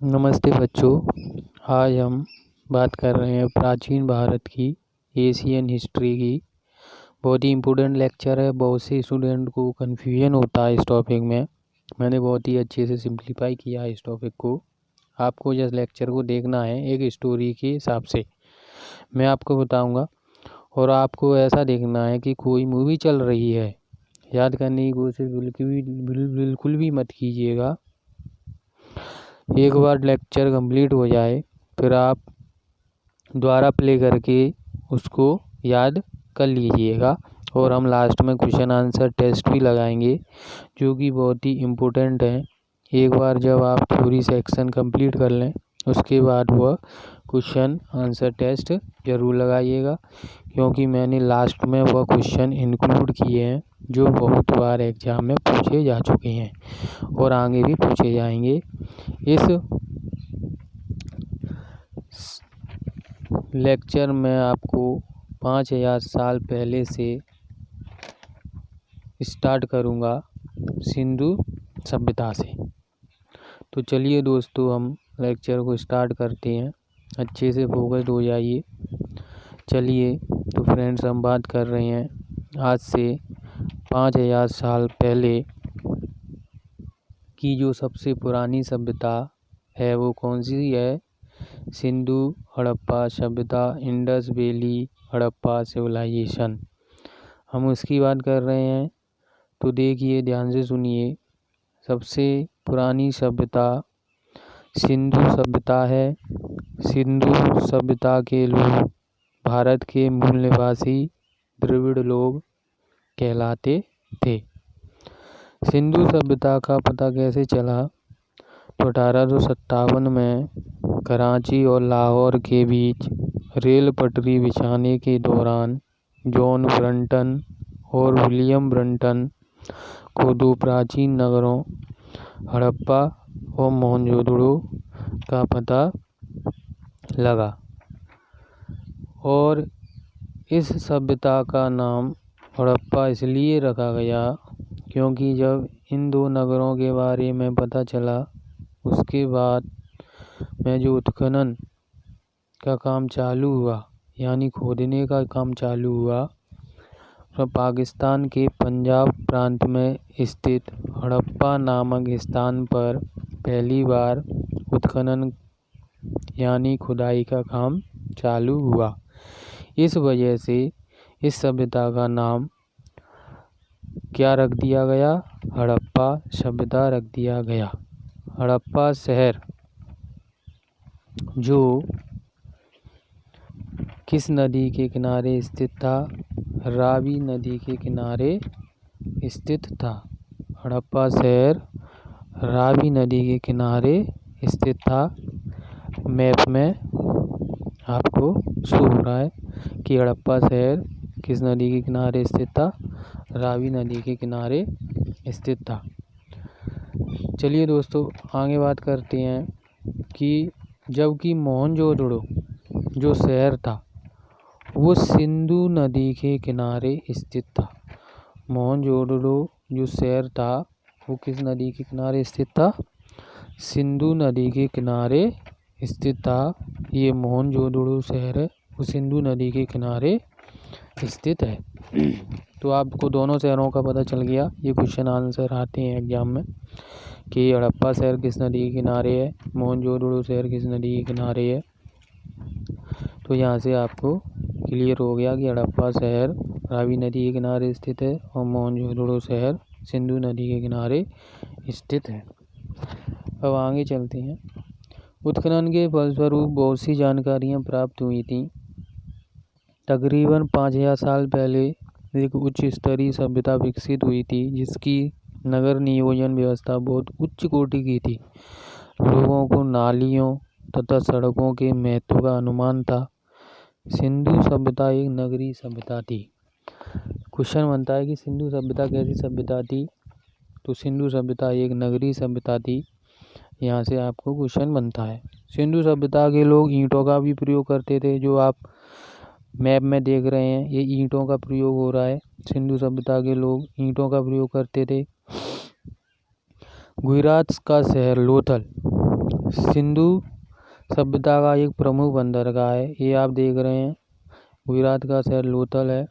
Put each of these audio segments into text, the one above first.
नमस्ते बच्चों। आज हम बात कर रहे हैं प्राचीन भारत की एशियन हिस्ट्री की। बहुत ही इम्पोर्टेंट लेक्चर है। बहुत से स्टूडेंट को कन्फ्यूजन होता है इस टॉपिक में। मैंने बहुत ही अच्छे से सिंप्लीफाई किया है इस टॉपिक को। आपको जिस लेक्चर को देखना है एक स्टोरी के हिसाब से मैं आपको बताऊंगा, और आपको ऐसा देखना है कि कोई मूवी चल रही है। याद करने की कोशिश बिल्कुल भी मत कीजिएगा। एक बार लेक्चर कंप्लीट हो जाए फिर आप दोबारा प्ले करके उसको याद कर लीजिएगा। और हम लास्ट में क्वेश्चन आंसर टेस्ट भी लगाएंगे जो कि बहुत ही इम्पोर्टेंट है। एक बार जब आप थ्योरी सेक्शन कंप्लीट कर लें उसके बाद वह क्वेश्चन आंसर टेस्ट ज़रूर लगाइएगा, क्योंकि मैंने लास्ट में वह क्वेश्चन इंक्लूड किए हैं जो बहुत बार एग्ज़ाम में पूछे जा चुके हैं और आगे भी पूछे जाएंगे। इस लेक्चर में आपको 5000 साल पहले से स्टार्ट करूँगा, सिंधु सभ्यता से। तो चलिए दोस्तों, हम लेक्चर को स्टार्ट करते हैं। अच्छे से फोकस्ड हो जाइए। चलिए तो फ्रेंड्स, हम बात कर रहे हैं आज से 5000 साल पहले की जो सबसे पुरानी सभ्यता है वो कौन सी है? सिंधु हड़प्पा सभ्यता, इंडस वैली हड़प्पा सिविलाइजेशन, हम उसकी बात कर रहे हैं। तो देखिए, ध्यान से सुनिए। सबसे पुरानी सभ्यता सिंधु सभ्यता है। सिंधु सभ्यता के लोग भारत के मूल निवासी द्रविड़ लोग कहलाते थे। सिंधु सभ्यता का पता कैसे चला? तो 1857 में कराची और लाहौर के बीच रेल पटरी बिछाने के दौरान जॉन ब्रंटन और विलियम ब्रंटन को दो प्राचीन नगरों हड़प्पा और मोहनजोदड़ो का पता लगा, और इस सभ्यता का नाम हड़प्पा इसलिए रखा गया क्योंकि जब इन दो नगरों के बारे में पता चला उसके बाद में जो उत्खनन का काम चालू हुआ, यानी खोदने का काम चालू हुआ, तो पाकिस्तान के पंजाब प्रांत में स्थित हड़प्पा नामक स्थान पर पहली बार उत्खनन यानी खुदाई का काम चालू हुआ। इस वजह से इस सभ्यता का नाम क्या रख दिया गया? हड़प्पा सभ्यता रख दिया गया। हड़प्पा शहर जो किस नदी के किनारे स्थित था? रावी नदी के किनारे स्थित था। हड़प्पा शहर रावी नदी के किनारे स्थित था। मैप में आपको शो हो रहा है कि हड़प्पा शहर किस नदी के किनारे स्थित था? रावी नदी के किनारे स्थित था। चलिए दोस्तों, आगे बात करते हैं कि जबकि मोहनजोदड़ो जो शहर था वो सिंधु नदी के किनारे स्थित था। मोहनजोदड़ो जो शहर था वो किस नदी के किनारे स्थित था? सिंधु नदी के किनारे स्थित था। ये मोहनजोदड़ो शहर है वो सिंधु नदी के किनारे स्थित है। तो आपको दोनों शहरों का पता चल गया। ये क्वेश्चन आंसर आते हैं एग्जाम में कि हड़प्पा शहर किस नदी के किनारे है, मोहनजोदड़ो शहर किस नदी के किनारे है। तो यहाँ से आपको क्लियर हो गया कि हड़प्पा शहर रावी नदी के किनारे स्थित है और मोहनजोदड़ो शहर सिंधु नदी के किनारे स्थित है। अब आगे चलते हैं। उत्खनन के फलस्वरूप बहुत सी जानकारियाँ प्राप्त हुई थी। तकरीबन 5000 साल पहले एक उच्च स्तरीय सभ्यता विकसित हुई थी जिसकी नगर नियोजन व्यवस्था बहुत उच्च कोटि की थी। लोगों को नालियों तथा सड़कों के महत्व का अनुमान था। सिंधु सभ्यता एक नगरीय सभ्यता थी। क्वेश्चन बनता है कि सिंधु सभ्यता कैसी सभ्यता थी? तो सिंधु सभ्यता एक नगरीय सभ्यता थी। यहाँ से आपको क्वेश्चन बनता है। सिंधु सभ्यता के लोग ईंटों का भी प्रयोग करते थे। जो आप मैप में देख रहे हैं ये ईंटों का प्रयोग हो रहा है। सिंधु सभ्यता के लोग ईंटों का प्रयोग करते थे। गुजरात का शहर लोथल सिंधु सभ्यता का एक प्रमुख बंदरगाह है, ये आप देख रहे हैं गुजरात का शहर लोथल है,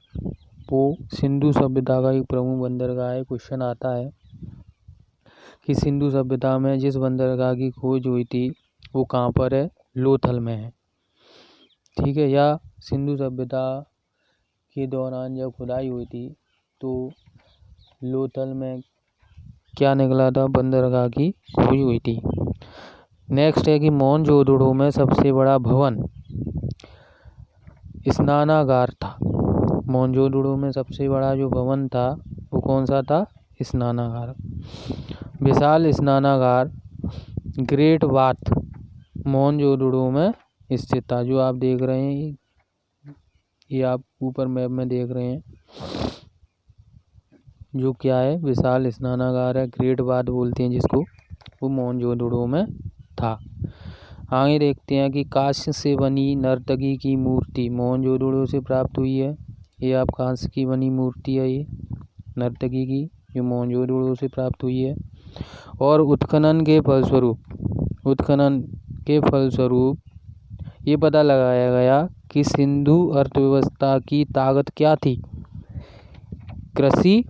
वो सिंधु सभ्यता का एक प्रमुख बंदरगाह है। क्वेश्चन आता है कि सिंधु सभ्यता में जिस बंदरगाह की खोज हुई थी वो कहाँ पर है, लोथल में है। ठीक है, या सिंधु सभ्यता के दौरान जब खुदाई हुई थी तो लोथल में क्या निकला था, बंदरगाह की खोज हुई थी। नेक्स्ट है कि मोहनजोदड़ो में सबसे बड़ा भवन स्नानागार था। मोहनजोदड़ो में सबसे बड़ा जो भवन था वो कौन सा था, स्नानागार। विशाल स्नानागार ग्रेट बाथ मोहनजोदड़ो में स्थित था। जो आप देख रहे हैं ये आप ऊपर मैप में देख रहे हैं, जो क्या है विशाल स्नानागार है, ग्रेट बाथ बोलते हैं जिसको, वो मोहनजोदड़ो में था। आगे देखते हैं कि कांस्य से बनी नर्तकी की मूर्ति मोहनजोदड़ो से प्राप्त हुई है। ये आप कांस्य की बनी मूर्ति है, ये नर्तकी की, जो मोहनजोदड़ो से प्राप्त हुई है। और उत्खनन के फलस्वरूप ये पता लगाया गया कि सिंधु अर्थव्यवस्था की ताकत क्या थी, कृषि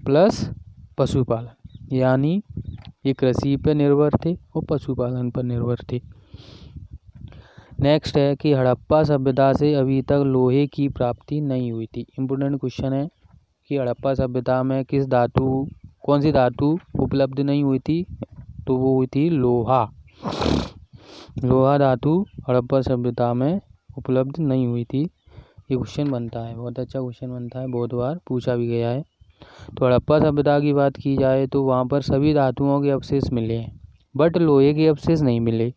प्लस पशुपालन, यानी ये कृषि पर निर्भर थे और पशुपालन पर निर्भर थे। नेक्स्ट है कि हड़प्पा सभ्यता से अभी तक लोहे की प्राप्ति नहीं हुई थी। इम्पोर्टेंट क्वेश्चन है कि हड़प्पा सभ्यता में कौन सी धातु उपलब्ध नहीं हुई थी, तो वो हुई थी लोहा धातु हड़प्पा सभ्यता में उपलब्ध नहीं हुई थी। ये क्वेश्चन बनता है, बहुत अच्छा क्वेश्चन बनता है, बहुत बार पूछा भी गया है। तो हड़प्पा सभ्यता की बात की जाए तो वहाँ पर सभी धातुओं के अवशेष मिले हैं, बट लोहे के अवशेष नहीं मिले।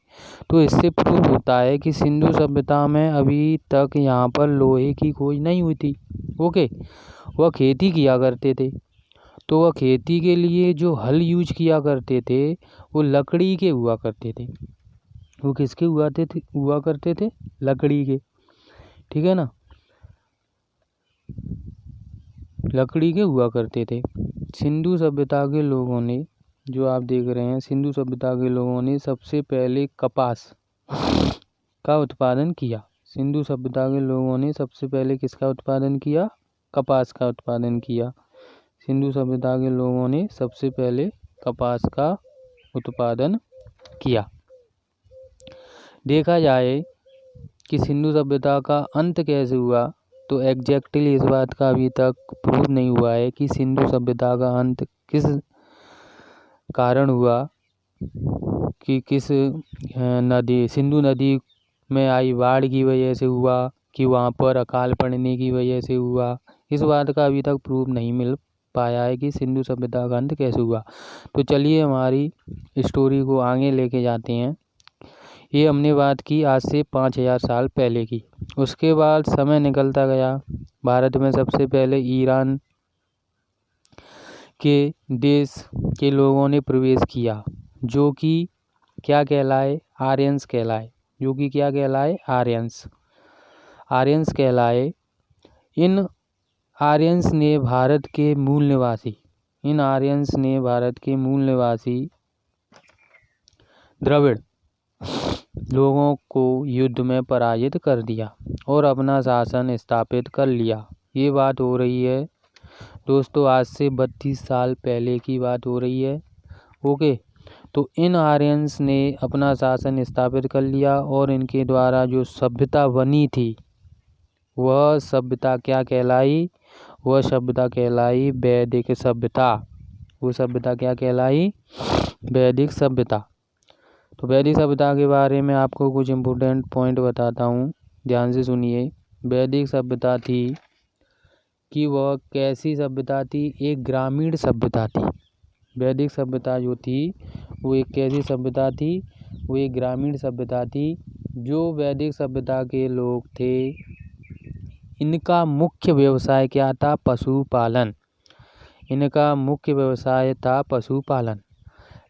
तो इससे प्रूव होता है कि सिंधु सभ्यता में अभी तक यहाँ पर लोहे की खोज नहीं हुई थी। ओके, वह खेती किया करते थे, तो वह खेती के लिए जो हल यूज किया करते थे वो लकड़ी के हुआ करते थे। वो किसके हुआ करते थे, लकड़ी के। ठीक है ना, लकड़ी के हुआ करते थे। सिंधु सभ्यता के लोगों ने, जो आप देख रहे हैं, सिंधु सभ्यता के लोगों ने सबसे पहले कपास का उत्पादन किया। सिंधु सभ्यता के लोगों ने सबसे पहले किसका उत्पादन किया, कपास का उत्पादन किया। सिंधु सभ्यता के लोगों ने सबसे पहले कपास का उत्पादन किया। देखा जाए कि सिंधु सभ्यता का अंत कैसे हुआ, तो एग्जैक्टली इस बात का अभी तक प्रूव नहीं हुआ है कि सिंधु सभ्यता का अंत किस कारण हुआ, कि किस सिंधु नदी में आई बाढ़ की वजह से हुआ, कि वहाँ पर अकाल पड़ने की वजह से हुआ। इस बात का अभी तक प्रूफ नहीं मिल पाया है कि सिंधु सभ्यता का अंत कैसे हुआ। तो चलिए हमारी स्टोरी को आगे लेके जाते हैं। ये हमने बात की आज से 5000 साल पहले की। उसके बाद समय निकलता गया, भारत में सबसे पहले ईरान के देश के लोगों ने प्रवेश किया, जो कि क्या कहलाए, आर्यंस कहलाए। जो कि क्या कहलाए, आर्यंस कहलाए। इन आर्यंस ने भारत के मूल निवासी द्रविड़ लोगों को युद्ध में पराजित कर दिया और अपना शासन स्थापित कर लिया। ये बात हो रही है दोस्तों आज से 32 साल पहले की बात हो रही है। ओके, तो इन आर्यंस ने अपना शासन स्थापित कर लिया और इनके द्वारा जो सभ्यता बनी थी वह सभ्यता क्या कहलाई, वह सभ्यता कहलाई वैदिक सभ्यता। वो सभ्यता क्या कहलाई, वैदिक सभ्यता। तो वैदिक सभ्यता के बारे में आपको कुछ इम्पोर्टेंट पॉइंट बताता हूँ, ध्यान से सुनिए। वैदिक सभ्यता थी कि वह कैसी सभ्यता थी, एक ग्रामीण सभ्यता थी। वैदिक सभ्यता जो थी वो एक कैसी सभ्यता थी, वो एक ग्रामीण सभ्यता थी। जो वैदिक सभ्यता के लोग थे इनका मुख्य व्यवसाय क्या था, पशुपालन। इनका मुख्य व्यवसाय था पशुपालन।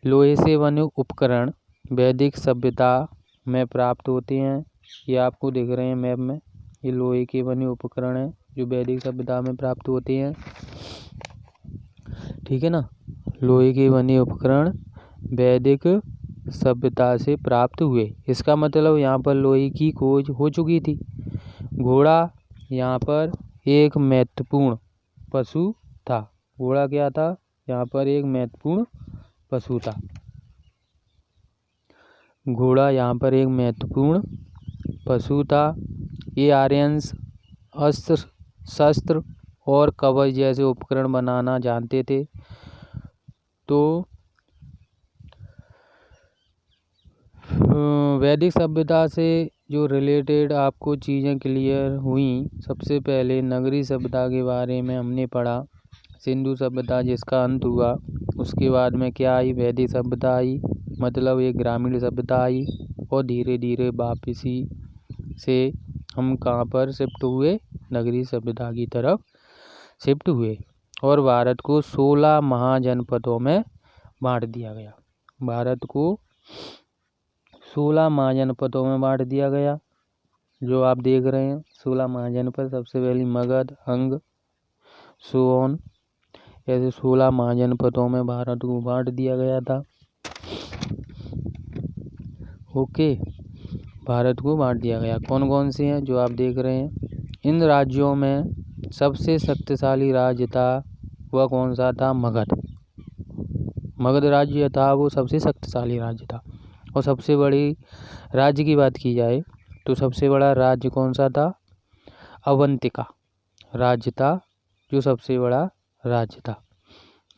लोहे से बने उपकरण वैदिक सभ्यता में प्राप्त होते हैं। ये आपको दिख रहे हैं मैप में, ये लोहे के बने उपकरण हैं जो वैदिक सभ्यता में प्राप्त होते हैं। ठीक है ना, लोहे के बने उपकरण वैदिक सभ्यता से प्राप्त हुए। इसका मतलब यहाँ पर लोहे की खोज हो चुकी थी। घोड़ा यहाँ पर एक महत्वपूर्ण पशु था। घोड़ा क्या था? यहाँ पर एक महत्वपूर्ण पशु था। घोड़ा यहाँ पर एक महत्वपूर्ण पशु था। ये आर्यंस अस्त्र शस्त्र और कवच जैसे उपकरण बनाना जानते थे। तो वैदिक सभ्यता से जो रिलेटेड आपको चीज़ें क्लियर हुई। सबसे पहले नगरी सभ्यता के बारे में हमने पढ़ा। सिंधु सभ्यता जिसका अंत हुआ, उसके बाद में क्या आई? वैदिक सभ्यता आई, मतलब एक ग्रामीण सभ्यता आई। और धीरे धीरे वापसी से हम कहाँ पर शिफ्ट हुए? नगरी सभ्यता की तरफ शिफ्ट हुए। और भारत को 16 महाजनपदों में बांट दिया गया। भारत को 16 महाजनपदों में बांट दिया गया, जो आप देख रहे हैं 16 महाजनपद। सबसे पहले मगध, अंग, सोन, ऐसे 16 महाजनपदों में भारत को बांट दिया गया था। ओके, भारत को बांट दिया गया। कौन कौन से हैं जो आप देख रहे हैं? इन राज्यों में सबसे शक्तिशाली राज्य था वह कौन सा था? मगध। मगध राज्य था वो सबसे शक्तिशाली राज्य था। और सबसे बड़ी राज्य की बात की जाए तो सबसे बड़ा राज्य कौन सा था? अवंतिका राज्य था, जो सबसे बड़ा राज्य था।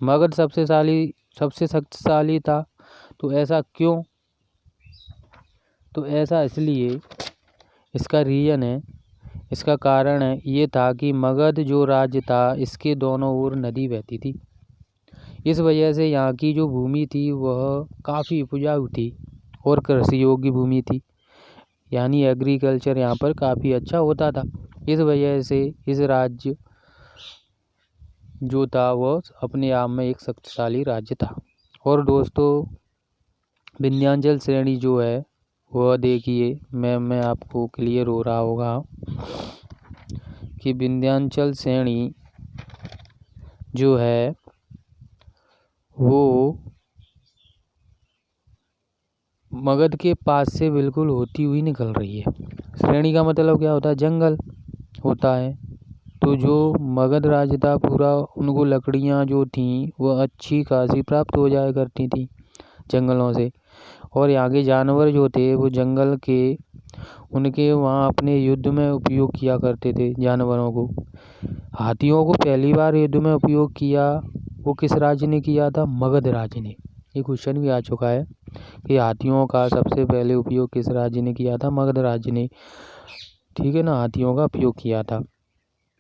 मगध सबसे शक्तिशाली था। तो ऐसा क्यों? तो ऐसा इसलिए, इसका रीज़न है, इसका कारण है ये था कि मगध जो राज्य था इसके दोनों ओर नदी बहती थी। इस वजह से यहाँ की जो भूमि थी वह काफ़ी उपजाऊ थी और कृषि योग्य भूमि थी। यानी एग्रीकल्चर यहाँ पर काफ़ी अच्छा होता था। इस वजह से इस राज्य जो था वह अपने आप में एक शक्तिशाली राज्य था। और दोस्तों, विंध्याचल श्रेणी जो है वह देखिए, मैं आपको क्लियर हो रहा होगा कि विंध्याचल श्रेणी जो है वो मगध के पास से बिल्कुल होती हुई निकल रही है। श्रेणी का मतलब क्या होता है? जंगल होता है। तो जो मगध राज्य था पूरा, उनको लकड़ियाँ जो थीं वह अच्छी खासी प्राप्त हो जाया करती थी जंगलों से। और यहाँ के जानवर जो थे वो जंगल के उनके वहाँ अपने युद्ध में उपयोग किया करते थे जानवरों को। हाथियों को पहली बार युद्ध में उपयोग किया वो किस राज्य ने किया था? मगध राज्य ने। ये क्वेश्चन भी आ चुका है कि हाथियों का सबसे पहले उपयोग किस राज्य ने किया था? मगध राज्य ने। ठीक है ना, हाथियों का उपयोग किया था।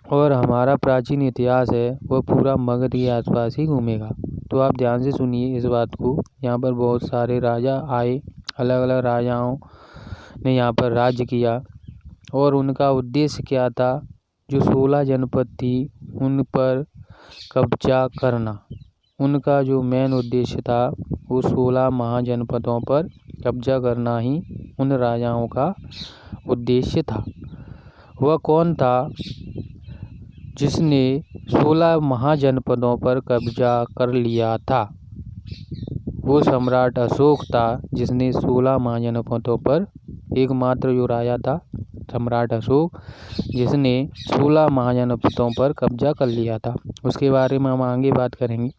और हमारा प्राचीन इतिहास है वह पूरा मगध के आसपास ही घूमेगा। तो आप ध्यान से सुनिए इस बात को। यहाँ पर बहुत सारे राजा आए, अलग अलग राजाओं ने यहाँ पर राज्य किया। और उनका उद्देश्य क्या था? जो 16 जनपद थी उन पर कब्जा करना। उनका जो मेन उद्देश्य था वो 16 महाजनपदों पर कब्जा करना ही उन राजाओं का उद्देश्य था। वह कौन था जिसने 16 महाजनपदों पर कब्जा कर लिया था? वो सम्राट अशोक था, जिसने 16 महाजनपदों पर, एकमात्र जो राजा था सम्राट अशोक, जिसने 16 महाजनपदों पर कब्जा कर लिया था। उसके बारे में हम आगे बात करेंगे।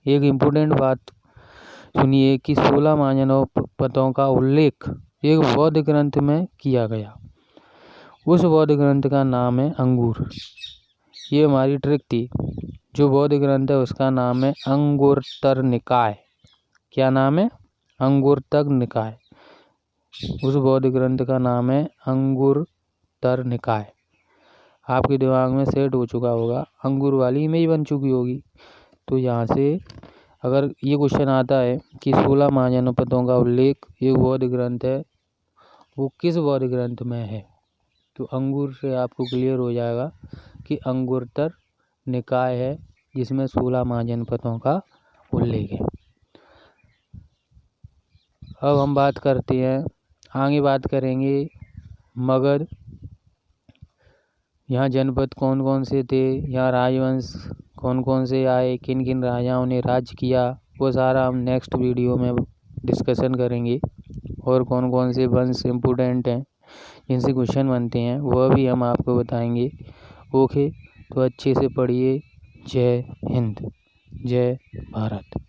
एक इम्पोर्टेंट बात सुनिए कि 16 महाजनपदों का उल्लेख एक बौद्ध ग्रंथ में किया गया। उस बौद्ध ग्रंथ का नाम है अंगूर। ये हमारी ट्रिक थी। जो बौद्ध ग्रंथ है उसका नाम है अंगुत्तर निकाय। क्या नाम है? अंगुत्तर निकाय। उस बौद्ध ग्रंथ का नाम है अंगुत्तर निकाय। आपके दिमाग में सेट हो चुका होगा, अंगूर वाली इमेज बन चुकी होगी। तो यहाँ से अगर ये क्वेश्चन आता है कि 16 महाजनपदों का उल्लेख एक बौद्ध ग्रंथ है, वो किस बौद्ध ग्रंथ में है? तो अंगूर से आपको क्लियर हो जाएगा कि अंगुत्तर निकाय है, जिसमें 16 महाजनपदों का उल्लेख है। अब हम बात करते हैं, आगे बात करेंगे मगध। यहाँ जनपद कौन कौन से थे, यहाँ राजवंश कौन कौन से आए, किन किन राजाओं ने राज्य किया, वो सारा हम नेक्स्ट वीडियो में डिस्कशन करेंगे और कौन कौन से वंश इम्पोर्टेंट हैं जिनसे क्वेश्चन बनते हैं वह भी हम आपको बताएंगे। ओके, तो अच्छे से पढ़िए। जय हिंद, जय भारत।